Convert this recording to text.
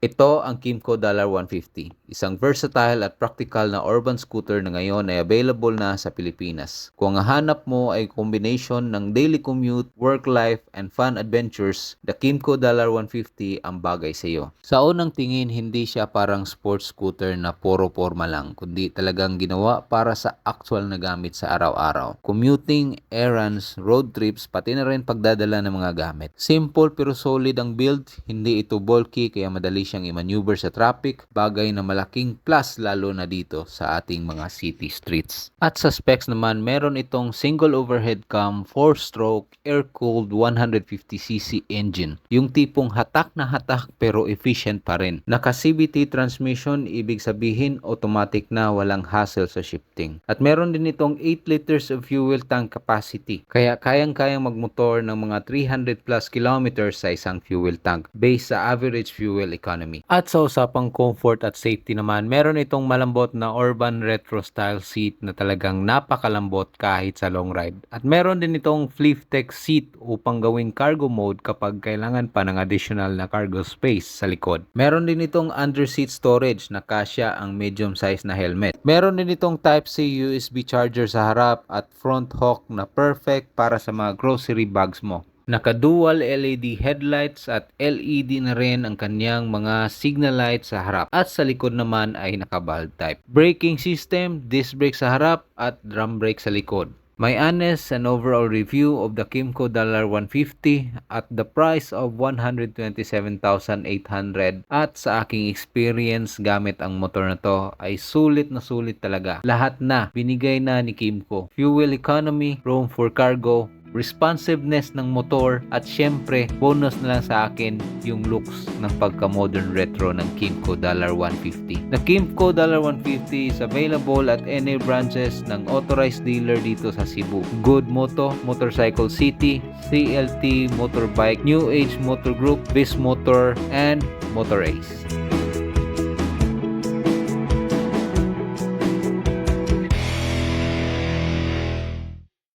Ito ang Kymco $150, isang versatile at practical na urban scooter na ngayon ay available na sa Pilipinas. Kung ang hanap mo ay combination ng daily commute, work life, and fun adventures, the Kymco $150 ang bagay sa iyo. Sa unang tingin, hindi siya parang sports scooter na puro forma lang, kundi talagang ginawa para sa actual na gamit sa araw-araw. Commuting, errands, road trips, pati na rin pagdadala ng mga gamit. Simple pero solid ang build, hindi ito bulky kaya madali siyang i-maneuver sa traffic, bagay na malaking plus lalo na dito sa ating mga city streets. At sa specs naman, meron itong single overhead cam, 4-stroke, air-cooled 150cc engine. Yung tipong hatak na hatak pero efficient pa rin. Naka-CVT transmission, ibig sabihin automatic na walang hassle sa shifting. At meron din itong 8 liters of fuel tank capacity. Kaya kayang-kayang magmotor ng mga 300 plus kilometers sa isang fuel tank based sa average fuel economy. At sa usapang comfort at safety naman, meron itong malambot na urban retro style seat na talagang napakalambot kahit sa long ride. At meron din itong flip tech seat upang gawing cargo mode kapag kailangan pa ng additional na cargo space sa likod. Meron din itong underseat storage na kasya ang medium size na helmet. Meron din itong Type-C USB charger sa harap at front hook na perfect para sa mga grocery bags mo. Naka-dual LED headlights at LED na rin ang kanyang mga signal lights sa harap at sa likod naman ay naka-valve type. Braking system, disc brake sa harap at drum brake sa likod. My honest and overall review of the Kymco $150 at the price of 127,800 at sa aking experience gamit ang motor na to ay sulit na sulit talaga. Lahat na binigay na ni Kymco. Fuel economy, room for cargo, responsiveness ng motor at syempre bonus na lang sa akin yung looks ng pagka-modern retro ng Kymco $150. The Kymco $150 is available at any branches ng authorized dealer dito sa Cebu. Good Moto, Motorcycle City, CLT Motorbike, New Age Motor Group, Bismotor, and Motor Ace.